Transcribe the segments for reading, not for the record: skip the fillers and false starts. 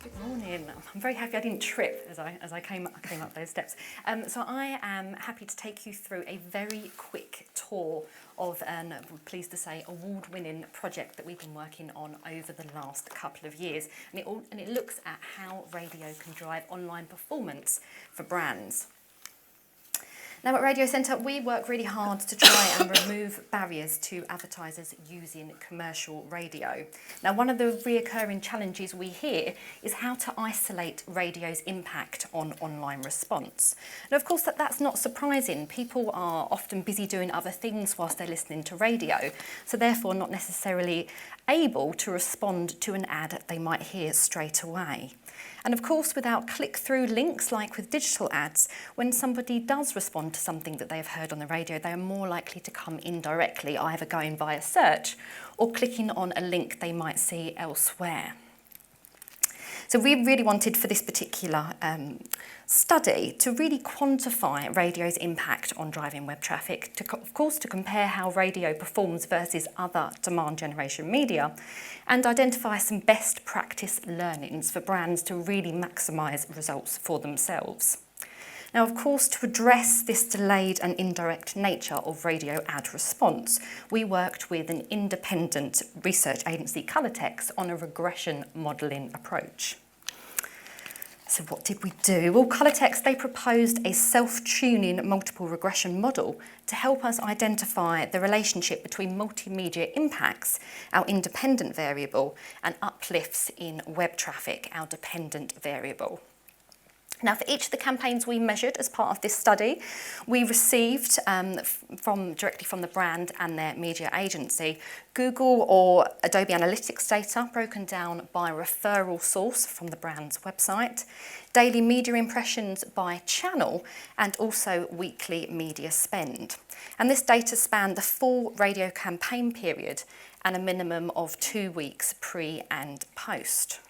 Good morning. I'm very happy I didn't trip as I came up those steps. So I am happy to take you through a very quick tour of an, I'm pleased to say, award-winning project that we've been working on over the last couple of years. And it looks at how radio can drive online performance for brands. Now at Radiocentre, we work really hard to try and remove barriers to advertisers using commercial radio. Now, one of the reoccurring challenges we hear is how to isolate radio's impact on online response. And of course, that's not surprising. People are often busy doing other things whilst they're listening to radio, so therefore not necessarily able to respond to an ad they might hear straight away. And of course, without click-through links like with digital ads, when somebody does respond to something that they've heard on the radio, they are more likely to come indirectly, either going via search or clicking on a link they might see elsewhere. So we really wanted for this particular study to really quantify radio's impact on driving web traffic, of course to compare how radio performs versus other demand generation media, and identify some best practice learnings for brands to really maximise results for themselves. Now, of course, to address this delayed and indirect nature of radio ad response, we worked with an independent research agency, Colourtex, on a regression modelling approach. So what did we do? Well, Colourtex, they proposed a self-tuning multiple regression model to help us identify the relationship between multimedia impacts, our independent variable, and uplifts in web traffic, our dependent variable. Now, for each of the campaigns we measured as part of this study, we received directly from the brand and their media agency, Google or Adobe Analytics data broken down by referral source from the brand's website, daily media impressions by channel, and also weekly media spend. And this data spanned the full radio campaign period and a minimum of 2 weeks pre and post.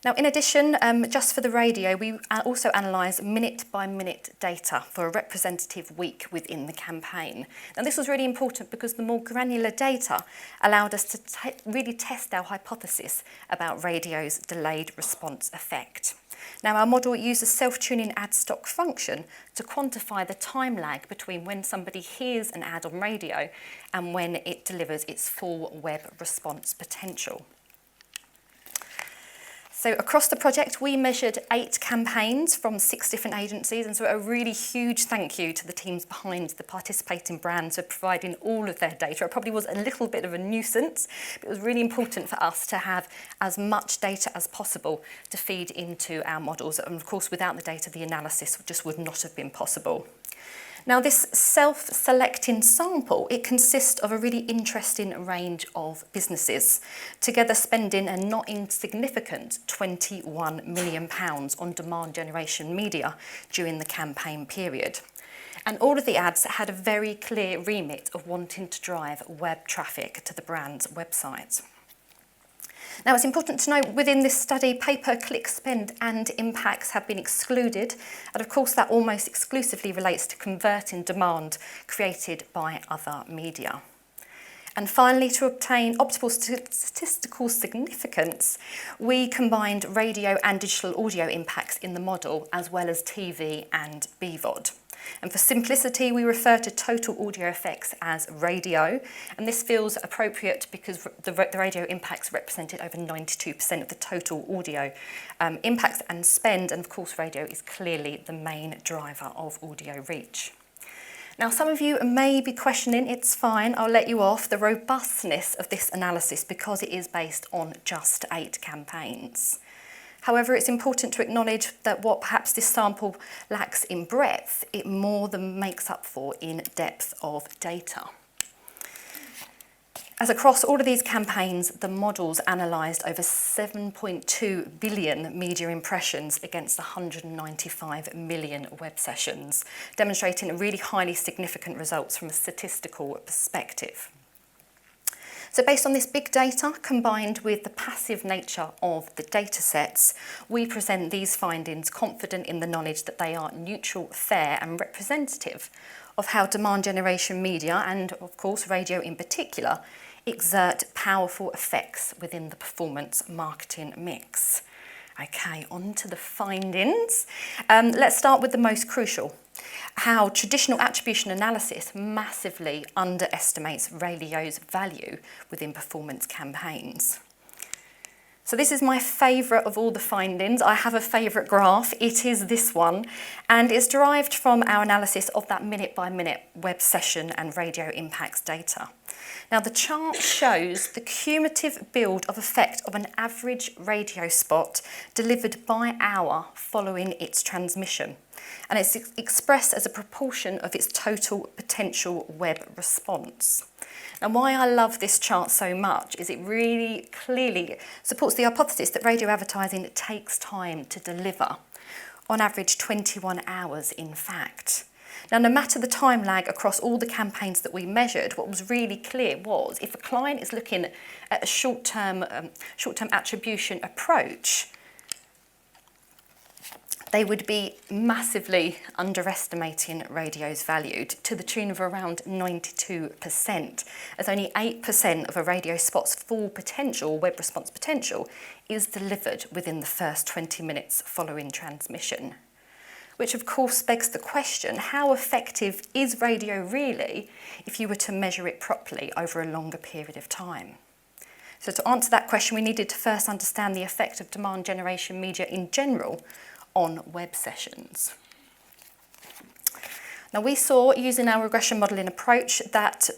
Now, in addition, just for the radio, we also analysed minute-by-minute data for a representative week within the campaign. Now, this was really important because the more granular data allowed us to really test our hypothesis about radio's delayed response effect. Now, our model used a self-tuning ad stock function to quantify the time lag between when somebody hears an ad on radio and when it delivers its full web response potential. So across the project, we measured 8 campaigns from 6 different agencies, and so a really huge thank you to the teams behind the participating brands for providing all of their data. It probably was a little bit of a nuisance, but it was really important for us to have as much data as possible to feed into our models. And of course, without the data, the analysis just would not have been possible. Now, this self-selecting sample, it consists of a really interesting range of businesses, together spending a not insignificant £21 million on demand generation media during the campaign period. And all of the ads had a very clear remit of wanting to drive web traffic to the brand's website. Now, it's important to note within this study, pay-per-click spend and impacts have been excluded, and of course that almost exclusively relates to converting demand created by other media. And finally, to obtain optimal statistical significance, we combined radio and digital audio impacts in the model, as well as TV and BVOD. And for simplicity, we refer to total audio effects as radio, and this feels appropriate because the radio impacts represented over 92% of the total audio impacts and spend, and of course radio is clearly the main driver of audio reach. Now, some of you may be questioning, it's fine, I'll let you off, the robustness of this analysis because it is based on just 8 campaigns. However, it's important to acknowledge that what perhaps this sample lacks in breadth, it more than makes up for in depth of data. As across all of these campaigns, the models analysed over 7.2 billion media impressions against 195 million web sessions, demonstrating really highly significant results from a statistical perspective. So based on this big data, combined with the passive nature of the data sets, we present these findings confident in the knowledge that they are neutral, fair and representative of how demand generation media, and of course radio in particular, exert powerful effects within the performance marketing mix. Okay, on to the findings. Let's start with the most crucial. How traditional attribution analysis massively underestimates radio's value within performance campaigns. So this is my favourite of all the findings. I have a favourite graph. It is this one, and it's derived from our analysis of that minute-by-minute web session and radio impacts data. Now the chart shows the cumulative build of effect of an average radio spot delivered by hour following its transmission, and it's expressed as a proportion of its total potential web response. And why I love this chart so much is it really clearly supports the hypothesis that radio advertising takes time to deliver, on average 21 hours in fact. Now, no matter the time lag across all the campaigns that we measured, what was really clear was if a client is looking at a short-term attribution approach, they would be massively underestimating radio's value to the tune of around 92%, as only 8% of a radio spot's full potential, web response potential, is delivered within the first 20 minutes following transmission. Which of course begs the question, how effective is radio really if you were to measure it properly over a longer period of time? So to answer that question, we needed to first understand the effect of demand generation media in general on web sessions. Now we saw, using our regression modelling approach, that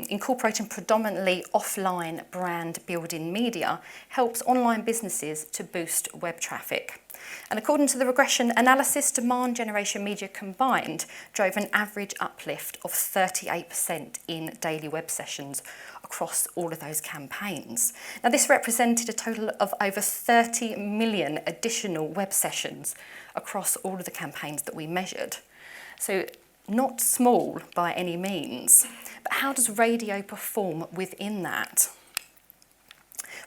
incorporating predominantly offline brand building media helps online businesses to boost web traffic. And according to the regression analysis, demand generation media combined drove an average uplift of 38% in daily web sessions across all of those campaigns. Now this represented a total of over 30 million additional web sessions across all of the campaigns that we measured. So not small by any means, but how does radio perform within that?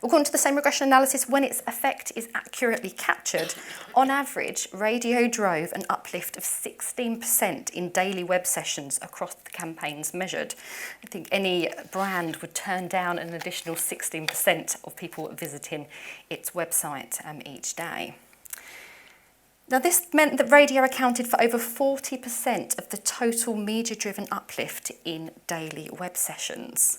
According to the same regression analysis, when its effect is accurately captured, on average, radio drove an uplift of 16% in daily web sessions across the campaigns measured. I think any brand would turn down an additional 16% of people visiting its website each day. Now this meant that radio accounted for over 40% of the total media-driven uplift in daily web sessions.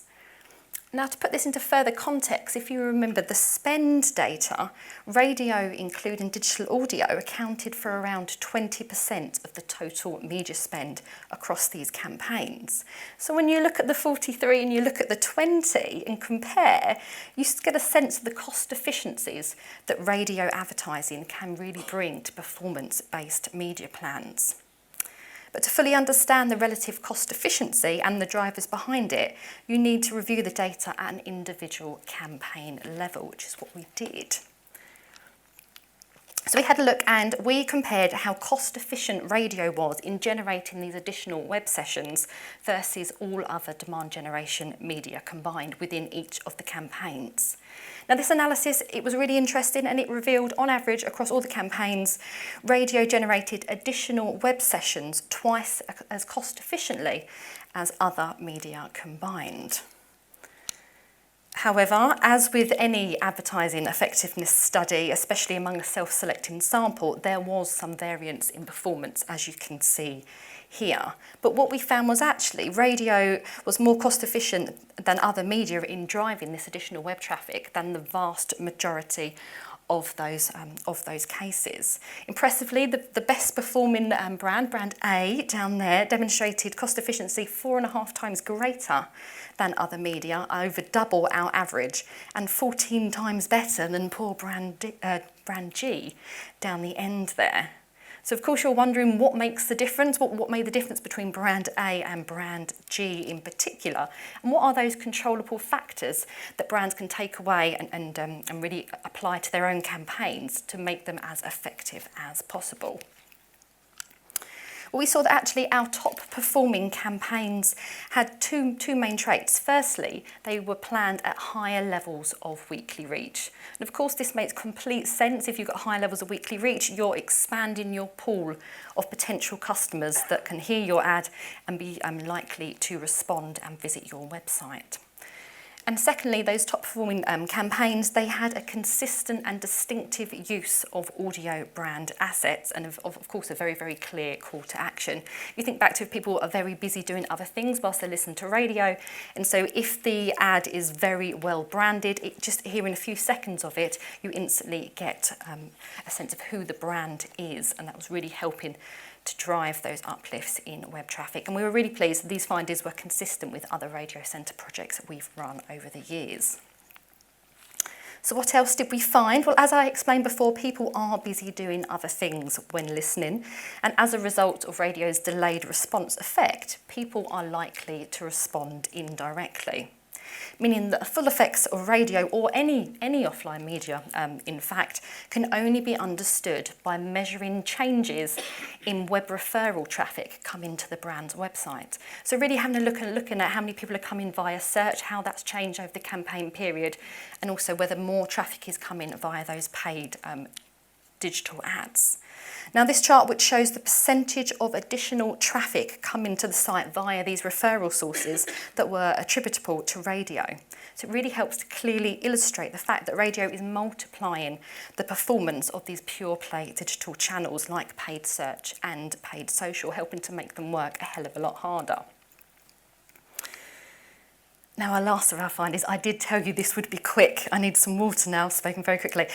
Now to put this into further context, if you remember the spend data, radio including digital audio accounted for around 20% of the total media spend across these campaigns. So when you look at the 43 and you look at the 20 and compare, you get a sense of the cost efficiencies that radio advertising can really bring to performance-based media plans. But to fully understand the relative cost efficiency and the drivers behind it, you need to review the data at an individual campaign level, which is what we did. So we had a look and we compared how cost efficient radio was in generating these additional web sessions versus all other demand generation media combined within each of the campaigns. Now this analysis, it was really interesting and it revealed on average across all the campaigns, radio generated additional web sessions twice as cost efficiently as other media combined. However, as with any advertising effectiveness study, especially among a self-selecting sample, there was some variance in performance, as you can see here. But what we found was actually radio was more cost efficient than other media in driving this additional web traffic than the vast majority of those cases. Impressively, the best performing brand A down there, demonstrated cost efficiency 4.5 times greater than other media, over double our average, and 14 times better than poor brand G down the end there. So of course you're wondering what makes the difference, what made the difference between brand A and brand G in particular, and what are those controllable factors that brands can take away and really apply to their own campaigns to make them as effective as possible. Well, we saw that actually our top performing campaigns had two main traits. Firstly, they were planned at higher levels of weekly reach. And of course, this makes complete sense. If you've got high levels of weekly reach, you're expanding your pool of potential customers that can hear your ad and be likely to respond and visit your website. And secondly, those top performing campaigns, they had a consistent and distinctive use of audio brand assets and of course a very, very clear call to action. You think back to if people are very busy doing other things whilst they listen to radio, and so if the ad is very well branded, just hearing a few seconds of it, you instantly get a sense of who the brand is, and that was really helping to drive those uplifts in web traffic. And we were really pleased that these findings were consistent with other Radiocentre projects that we've run over the years. So what else did we find? Well, as I explained before, people are busy doing other things when listening, and as a result of radio's delayed response effect, people are likely to respond indirectly. Meaning that the full effects of radio or any offline media, in fact, can only be understood by measuring changes in web referral traffic coming to the brand's website. So really having a look and looking at how many people are coming via search, how that's changed over the campaign period, and also whether more traffic is coming via those paid digital ads. Now this chart, which shows the percentage of additional traffic coming to the site via these referral sources that were attributable to radio. So it really helps to clearly illustrate the fact that radio is multiplying the performance of these pure play digital channels like paid search and paid social, helping to make them work a hell of a lot harder. Now our last of our findings, I did tell you this would be quick. I need some water now, spoken very quickly.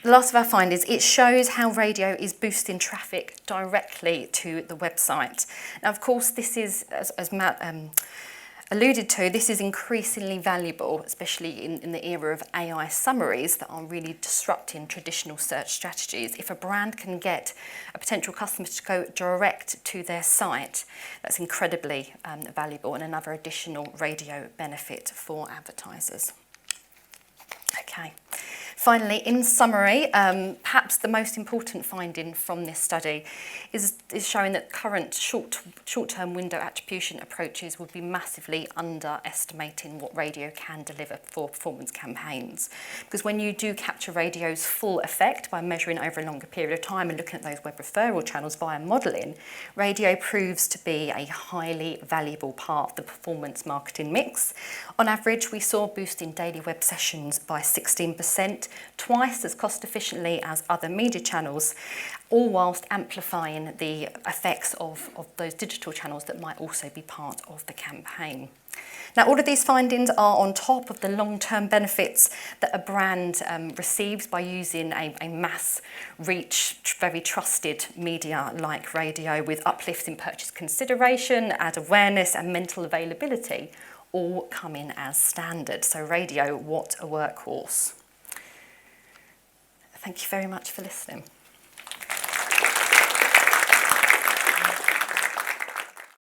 The last of our findings, it shows how radio is boosting traffic directly to the website. Now, of course, this is, as Matt alluded to, this is increasingly valuable, especially in the era of AI summaries that are really disrupting traditional search strategies. If a brand can get a potential customer to go direct to their site, that's incredibly valuable and another additional radio benefit for advertisers. Okay. Finally, in summary, perhaps the most important finding from this study is showing that current short-term window attribution approaches would be massively underestimating what radio can deliver for performance campaigns. Because when you do capture radio's full effect by measuring over a longer period of time and looking at those web referral channels via modelling, radio proves to be a highly valuable part of the performance marketing mix. On average, we saw boosting daily web sessions by 16%, twice as cost efficiently as other media channels, all whilst amplifying the effects of those digital channels that might also be part of the campaign. Now, all of these findings are on top of the long-term benefits that a brand receives by using a mass reach, very trusted media like radio, with uplifts in purchase consideration, ad awareness and mental availability, all coming as standard. So radio, what a workhorse. Thank you very much for listening.